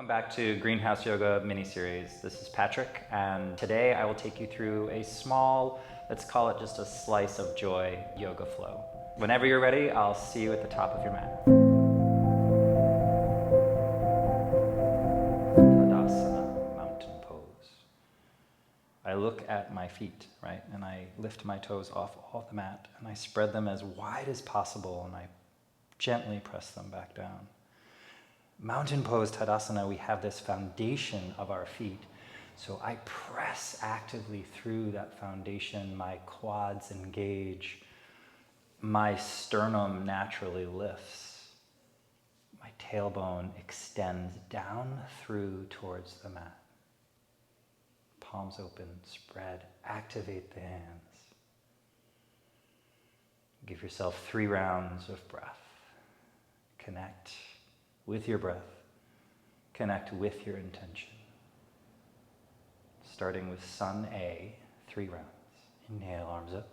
Welcome back to Greenhouse Yoga mini-series. This is Patrick, and today I will take you through a small, let's call it just a slice of joy yoga flow. Whenever you're ready, I'll see you at the top of your mat. Tadasana, mountain pose. I look at my feet, right, and I lift my toes off the mat, and I spread them as wide as possible, and I gently press them back down. Mountain pose, Tadasana, we have this foundation of our feet. So I press actively through that foundation. My quads engage. My sternum naturally lifts. My tailbone extends down through towards the mat. Palms open, spread, activate the hands. Give yourself 3 rounds of breath. Connect with your breath, connect with your intention. Starting with Sun A, 3 rounds. Inhale, arms up.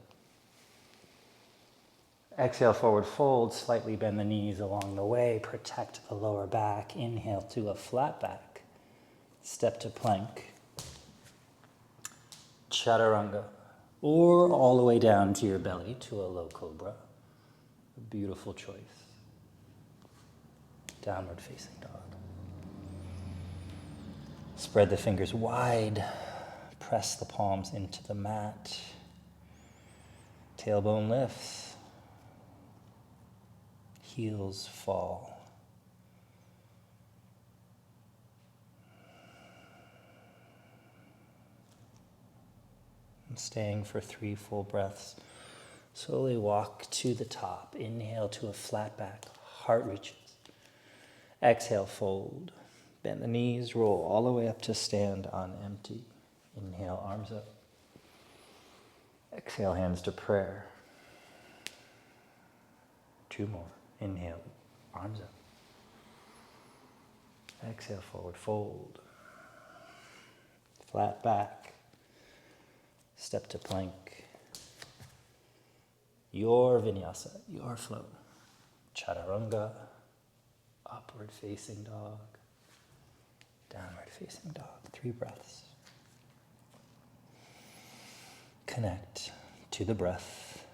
Exhale, forward fold, slightly bend the knees along the way, protect the lower back. Inhale to a flat back. Step to plank. Chaturanga, or all the way down to your belly to a low cobra. A beautiful choice. Downward facing dog. Spread the fingers wide. Press the palms into the mat. Tailbone lifts. Heels fall. And staying for 3 full breaths. Slowly walk to the top. Inhale to a flat back. Heart reaches. Exhale, fold. Bend the knees, roll all the way up to stand on empty. Inhale, arms up. Exhale, hands to prayer. 2 more. Inhale, arms up. Exhale, forward fold. Flat back. Step to plank. Your vinyasa, your flow. Chaturanga. Upward facing dog, downward facing dog. 3 breaths. Connect to the breath.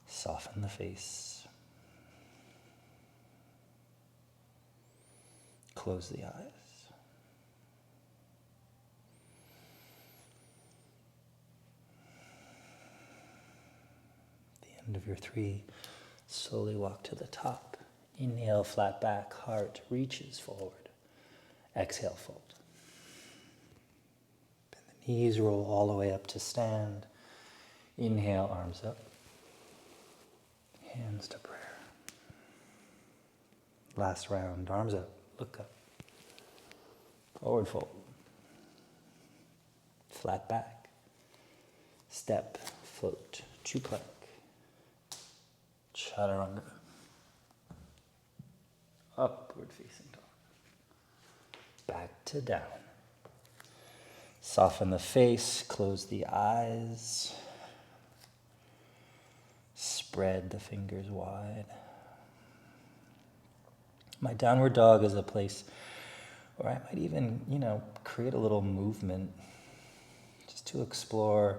Soften the face. Close the eyes. At the end of your 3, slowly walk to the top. Inhale, flat back, heart reaches forward. Exhale, fold. Bend the knees, roll all the way up to stand. Inhale, arms up. Hands to prayer. Last round, arms up, look up. Forward fold. Flat back. Step, float, to plank. Chaturanga. Upward facing dog. Back to down. Soften the face, close the eyes. Spread the fingers wide. My downward dog is a place where I might even, create a little movement just to explore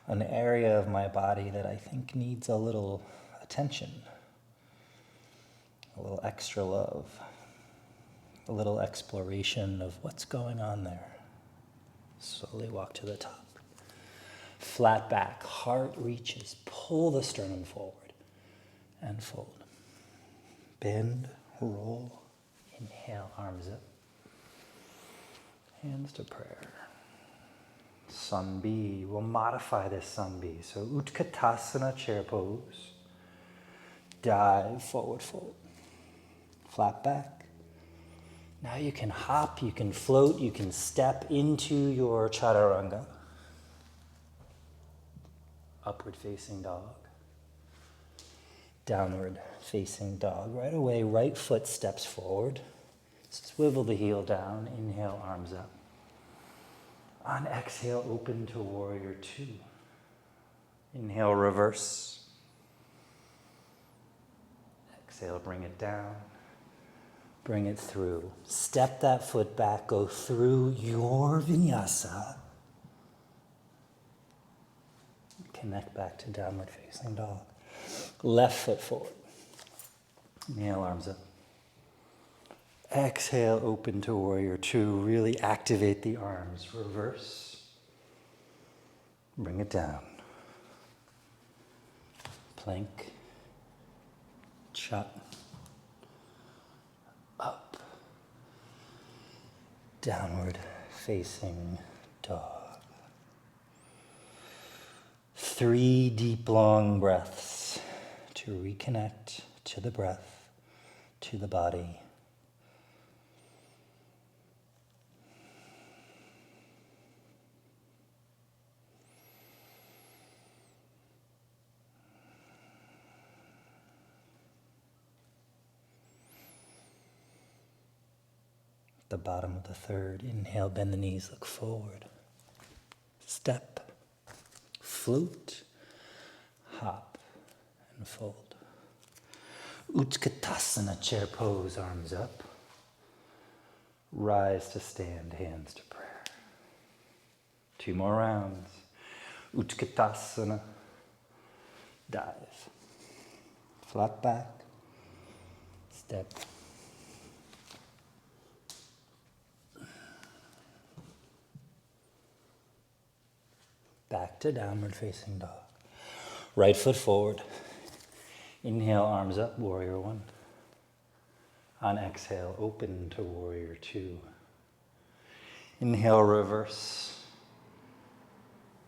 an area of my body that I think needs a little attention. A little extra love, a little exploration of what's going on there. Slowly walk to the top. Flat back, heart reaches, pull the sternum forward and fold. Bend, roll, inhale, arms up. Hands to prayer. Sun B, we'll modify this Sun B. So Utkatasana, chair pose. Dive, forward fold. Flat back. Now you can hop, you can float, you can step into your chaturanga. Upward facing dog. Downward facing dog. Right away, right foot steps forward. Swivel the heel down, inhale, arms up. On exhale, open to warrior 2. Inhale, reverse. Exhale, bring it down. Bring it through. Step that foot back, go through your vinyasa. Connect back to downward facing dog. Left foot forward. Inhale, arms up. Exhale, open to warrior two. Really activate the arms. Reverse. Bring it down. Plank. Chop. Up. Downward facing dog. 3 deep, long breaths to reconnect to the breath, to the body. The bottom of the third, inhale, bend the knees, look forward. Step, float, hop, and fold. Utkatasana, chair pose, arms up. Rise to stand, hands to prayer. 2 more rounds. Utkatasana, dive. Flat back, step. Back to downward facing dog. Right foot forward. Inhale, arms up, warrior one. On exhale, open to warrior two. Inhale, reverse.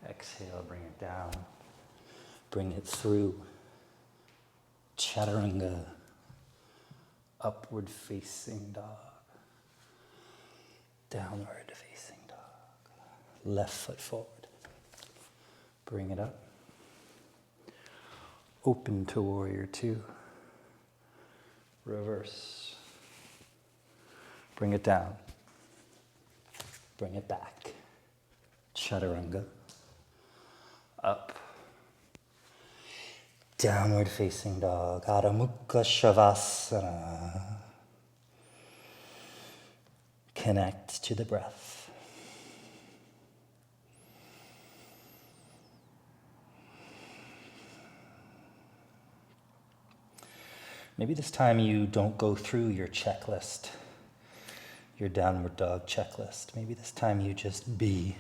Exhale, bring it down. Bring it through. Chaturanga. Upward facing dog. Downward facing dog. Left foot forward. Bring it up. Open to warrior two. Reverse. Bring it down. Bring it back. Chaturanga. Up. Downward facing dog. Adho Mukha Shavasana. Connect to the breath. Maybe this time you don't go through your checklist, your downward dog checklist. Maybe this time you just be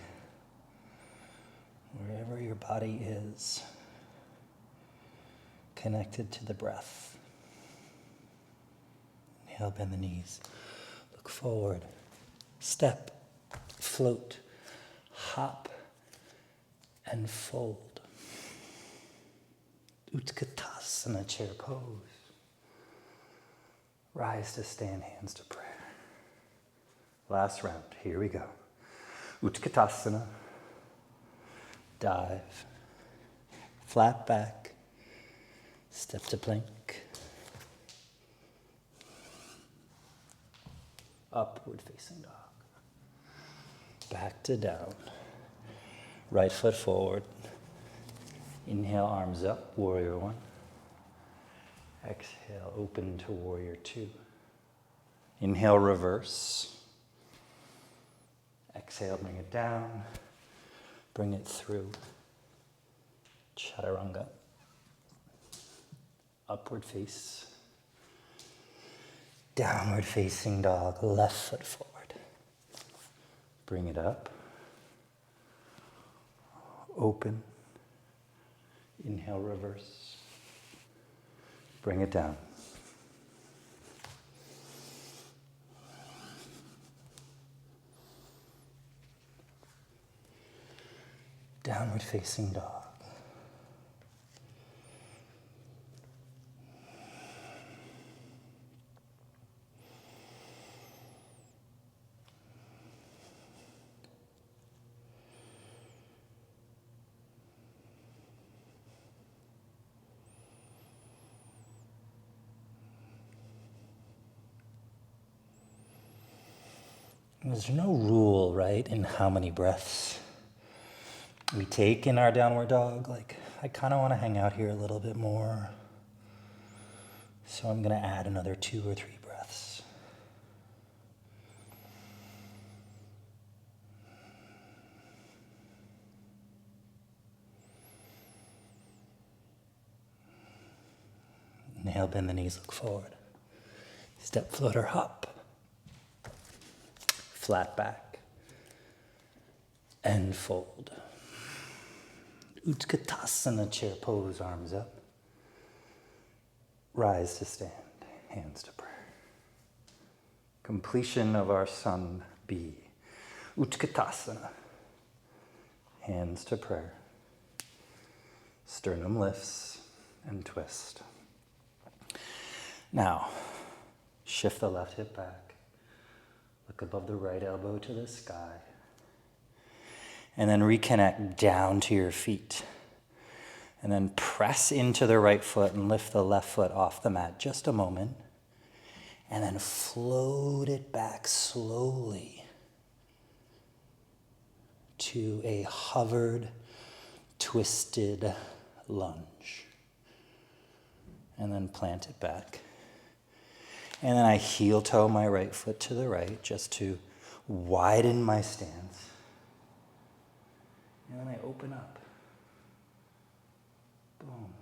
wherever your body is, connected to the breath. Inhale, bend the knees. Look forward. Step, float, hop, and fold. Utkatasana, chair pose. Rise to stand, hands to prayer. Last round, here we go. Utkatasana, dive, flat back, step to plank, upward facing dog, back to down, right foot forward, inhale, arms up, warrior one. Exhale, open to warrior two. Inhale, reverse. Exhale, bring it down. Bring it through. Chaturanga. Upward face. Downward facing dog. Left foot forward. Bring it up. Open. Inhale, reverse. Bring it down. Downward facing dog. There's no rule, right, in how many breaths we take in our downward dog. Like, I kind of want to hang out here a little bit more. So I'm going to add another 2 or 3 breaths. Inhale, bend the knees, look forward. Step floater hop. Flat back. And fold. Utkatasana, chair pose, arms up. Rise to stand, hands to prayer. Completion of our sun B. Utkatasana. Hands to prayer. Sternum lifts and twist. Now, shift the left hip back. Look above the right elbow to the sky. And then reconnect down to your feet. And then press into the right foot and lift the left foot off the mat. Just a moment. And then float it back slowly to a hovered, twisted lunge. And then plant it back. And then I heel toe my right foot to the right just to widen my stance. And then I open up. Boom.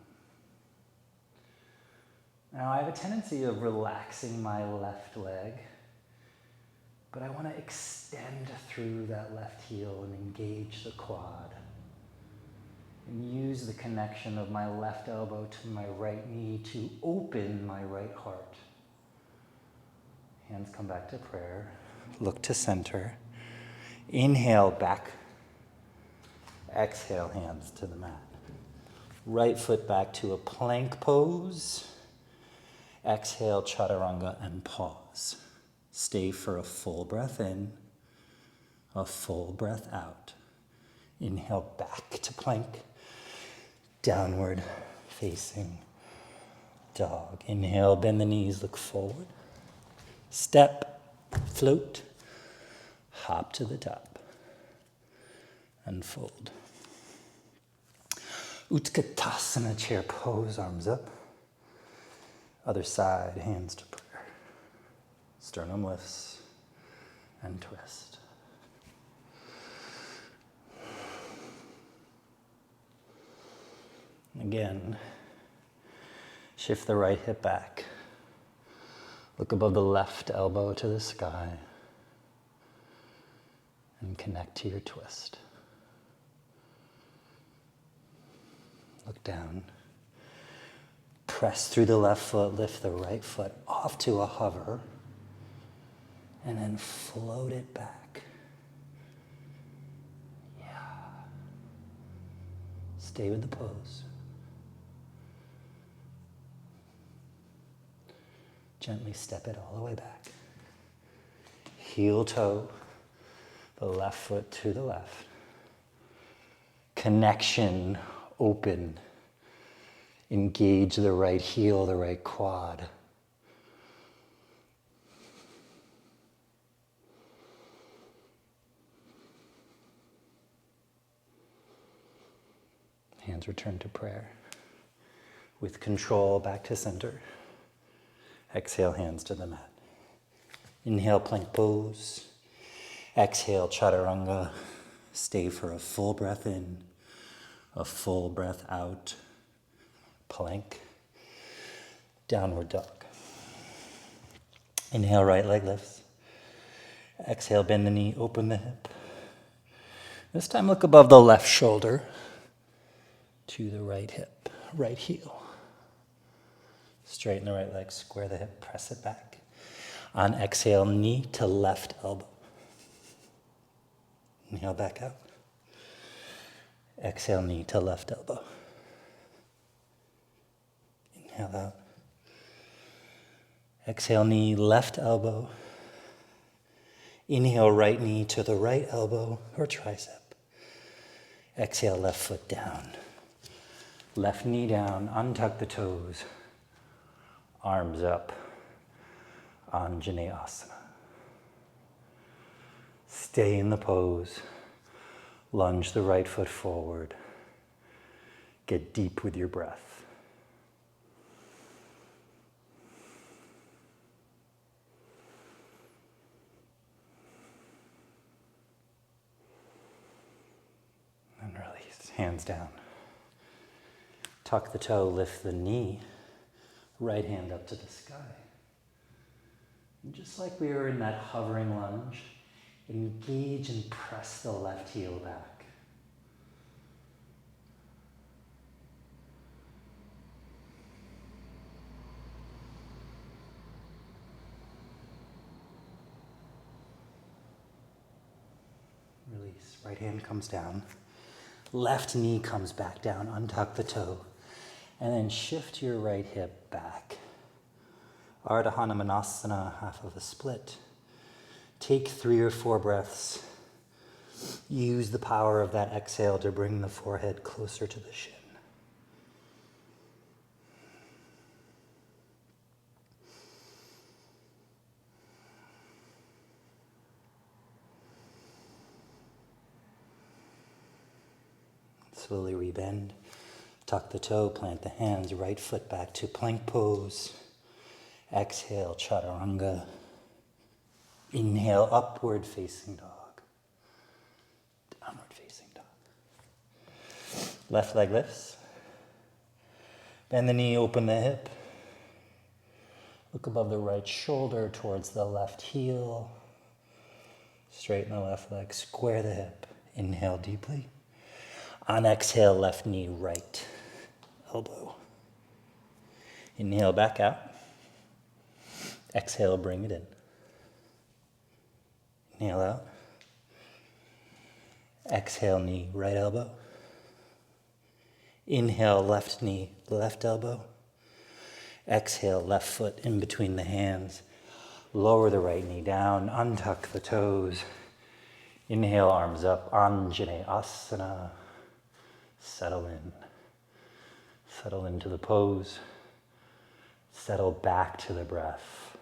Now I have a tendency of relaxing my left leg, but I want to extend through that left heel and engage the quad. And use the connection of my left elbow to my right knee to open my right heart. Hands come back to prayer. Look to center. Inhale back. Exhale, hands to the mat. Right foot back to a plank pose. Exhale, chaturanga, and pause. Stay for a full breath in, a full breath out. Inhale back to plank. Downward facing dog. Inhale, bend the knees, look forward. Step, float, hop to the top. And fold. Utkatasana, chair pose, arms up. Other side, hands to prayer. Sternum lifts and twist. Again, shift the right hip back. Look above the left elbow to the sky. And connect to your twist. Look down. Press through the left foot, lift the right foot off to a hover, and then float it back. Yeah. Stay with the pose. Gently step it all the way back. Heel toe, the left foot to the left. Connection, open. Engage the right heel, the right quad. Hands return to prayer. With control, back to center. Exhale, hands to the mat. Inhale, plank pose. Exhale, chaturanga. Stay for a full breath in, a full breath out. Plank. Downward dog. Inhale, right leg lifts. Exhale, bend the knee, open the hip. This time look above the left shoulder to the right hip, right heel. Straighten the right leg, square the hip, press it back. On exhale, knee to left elbow. Inhale, back out. Exhale, knee to left elbow. Inhale out. Exhale, knee, left elbow. Inhale, right knee to the right elbow or tricep. Exhale, left foot down. Left knee down, untuck the toes. Arms up. Anjaneyasana. Stay in the pose. Lunge the right foot forward. Get deep with your breath. And release. Hands down. Tuck the toe, lift the knee. Right hand up to the sky. And just like we were in that hovering lunge, engage and press the left heel back. Release. Right hand comes down. Left knee comes back down. Untuck the toe. And then shift your right hip back. Ardha Hanumanasana, half of a split. Take 3 or 4 breaths. Use the power of that exhale to bring the forehead closer to the shin. Slowly rebend. Tuck the toe, plant the hands, right foot back to plank pose. Exhale, chaturanga. Inhale, upward facing dog. Downward facing dog. Left leg lifts. Bend the knee, open the hip. Look above the right shoulder towards the left heel. Straighten the left leg, square the hip. Inhale deeply. On exhale, left knee, right elbow. Inhale, back out. Exhale, bring it in. Inhale out. Exhale, knee, right elbow. Inhale, left knee, left elbow. Exhale, left foot in between the hands. Lower the right knee down, untuck the toes. Inhale, arms up, Anjaneyasana. Settle in. Settle into the pose. Settle back to the breath.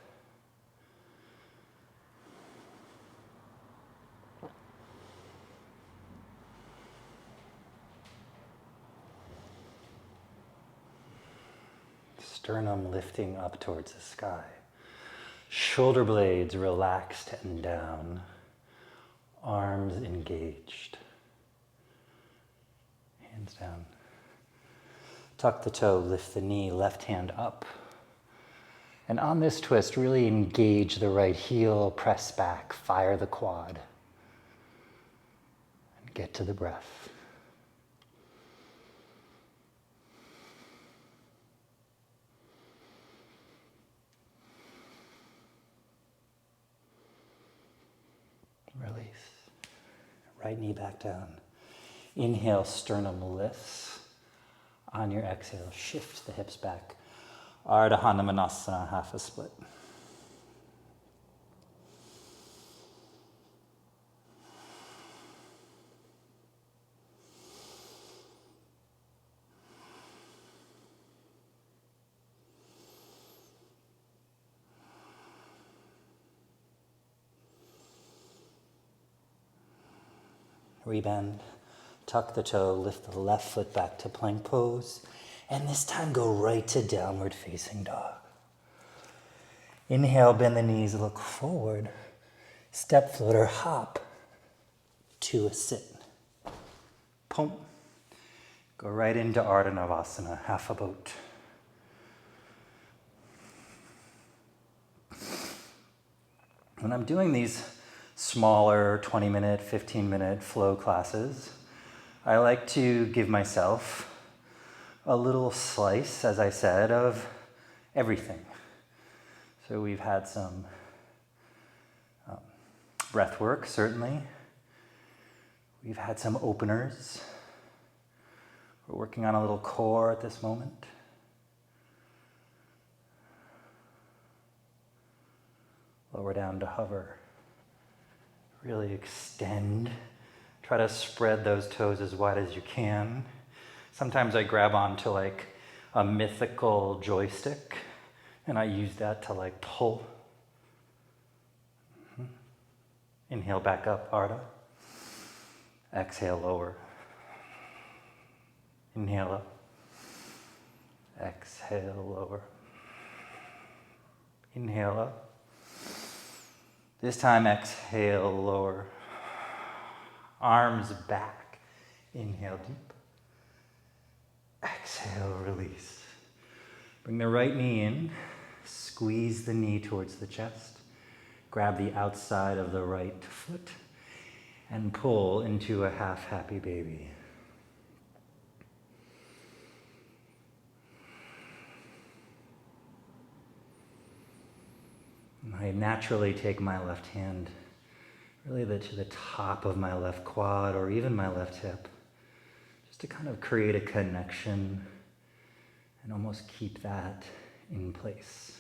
Sternum lifting up towards the sky. Shoulder blades relaxed and down. Arms engaged. Hands down. Tuck the toe, lift the knee, left hand up. And on this twist, really engage the right heel, press back, fire the quad. And get to the breath. Release. Right knee back down. Inhale, sternum lifts. On your exhale, shift the hips back. Ardha Hanumanasana, half a split. Rebend. Tuck the toe, lift the left foot back to plank pose, and this time go right to downward facing dog. Inhale, bend the knees, look forward. Step floater, hop to a sit. Pump. Go right into Ardha Navasana, half a boat. When I'm doing these smaller 20-minute, 15-minute flow classes, I like to give myself a little slice, as I said, of everything. So we've had some breath work, certainly. We've had some openers. We're working on a little core at this moment. Lower down to hover. Really extend. Try to spread those toes as wide as you can. Sometimes I grab onto like a mythical joystick and I use that to like pull. Inhale back up, Ardha. Exhale, lower. Inhale up. Exhale, lower. Inhale up. This time, exhale, lower. Arms back. Inhale deep. Exhale, release. Bring the right knee in, squeeze the knee towards the chest, grab the outside of the right foot, and pull into a half happy baby. I naturally take my left hand really to the top of my left quad or even my left hip, just to kind of create a connection and almost keep that in place.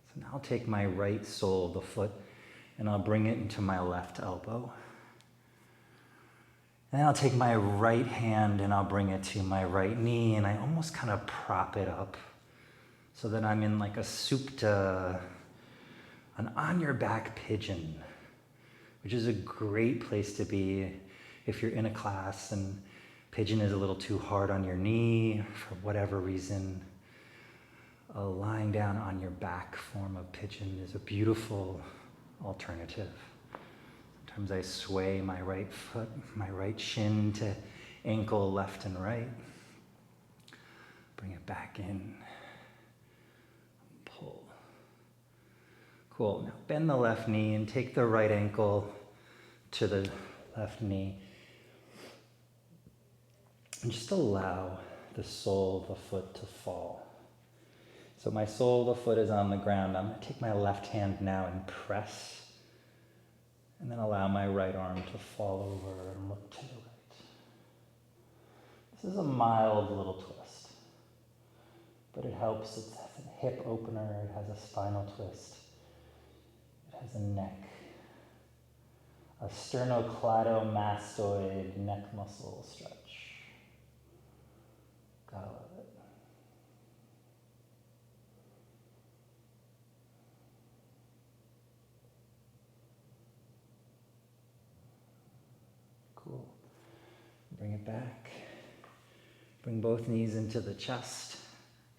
So now I'll take my right sole of the foot and I'll bring it into my left elbow. And then I'll take my right hand and I'll bring it to my right knee and I almost kind of prop it up so that I'm in like a supta, an on your back pigeon, which is a great place to be if you're in a class and pigeon is a little too hard on your knee for whatever reason. Lying down on your back form of pigeon is a beautiful alternative. Sometimes I sway my right foot, my right shin to ankle left and right. Bring it back in. Pull. Cool. Now bend the left knee and take the right ankle to the left knee. And just allow the sole of the foot to fall. So my sole of the foot is on the ground. I'm going to take my left hand now and press. And then allow my right arm to fall over and look to the right. This is a mild little twist. But it helps. It has a hip opener. It has a spinal twist. It has a neck. A sternocleidomastoid neck muscle stretch. Gotta love it. Cool. Bring it back. Bring both knees into the chest.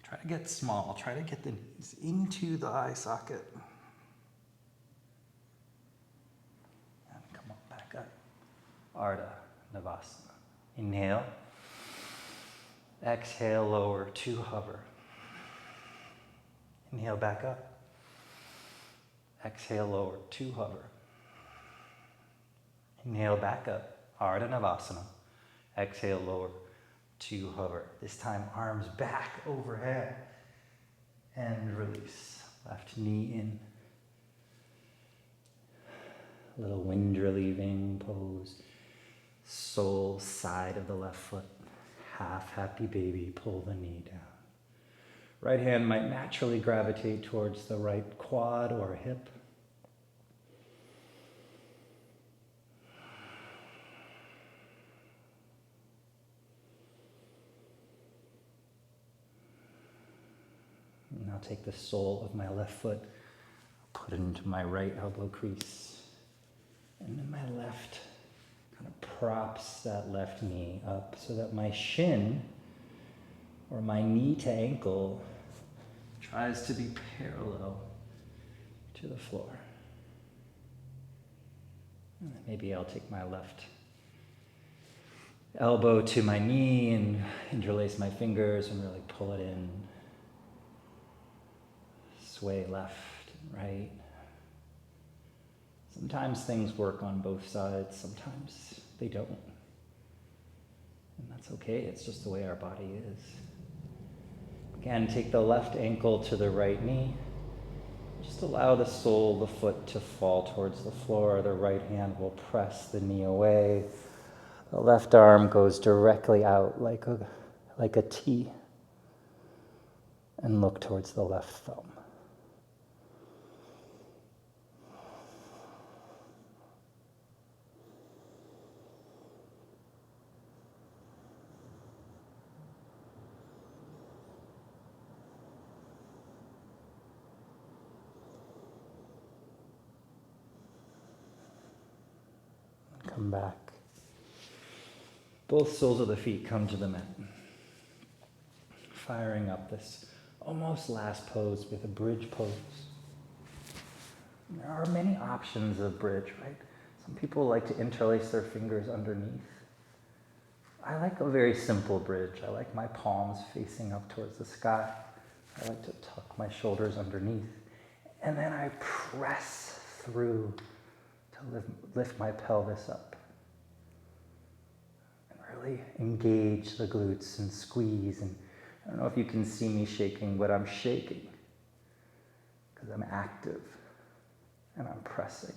Try to get small. Try to get the knees into the eye socket. And come up, back up. Ardha Navasana. Inhale. Exhale, lower to hover. Inhale, back up. Exhale, lower to hover. Inhale, back up. Ardha Navasana. Exhale, lower to hover. This time, arms back overhead. And release. Left knee in. Little wind relieving pose. Sole side of the left foot. Half happy baby, pull the knee down. Right hand might naturally gravitate towards the right quad or hip. And I'll take the sole of my left foot, put it into my right elbow crease. And then my left kind of props that left knee up so that my shin or my knee to ankle tries to be parallel to the floor. And then maybe I'll take my left elbow to my knee and interlace my fingers and really pull it in. Sway left and right. Sometimes things work on both sides, sometimes they don't. And that's okay, it's just the way our body is. Again, take the left ankle to the right knee. Just allow the sole of the foot to fall towards the floor. The right hand will press the knee away. The left arm goes directly out like a T. And look towards the left thumb. Come back. Both soles of the feet come to the mat. Firing up this almost last pose with a bridge pose. There are many options of bridge, right? Some people like to interlace their fingers underneath. I like a very simple bridge. I like my palms facing up towards the sky. I like to tuck my shoulders underneath. And then I press through to lift my pelvis up. And really engage the glutes and squeeze. And I don't know if you can see me shaking, but I'm shaking because I'm active and I'm pressing.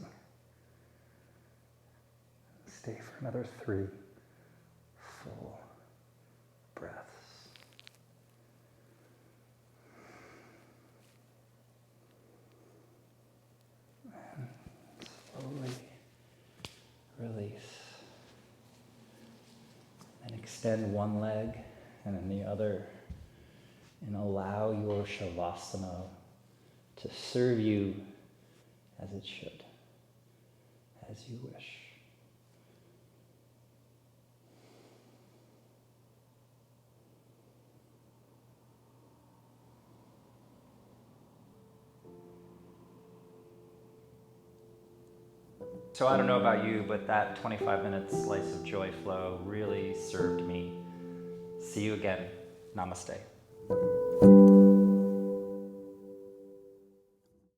Stay for another 3 full breaths. And slowly release. And extend one leg and then the other. And allow your shavasana to serve you as it should, as you wish. So I don't know about you, but that 25-minute slice of joy flow really served me. See you again. Namaste.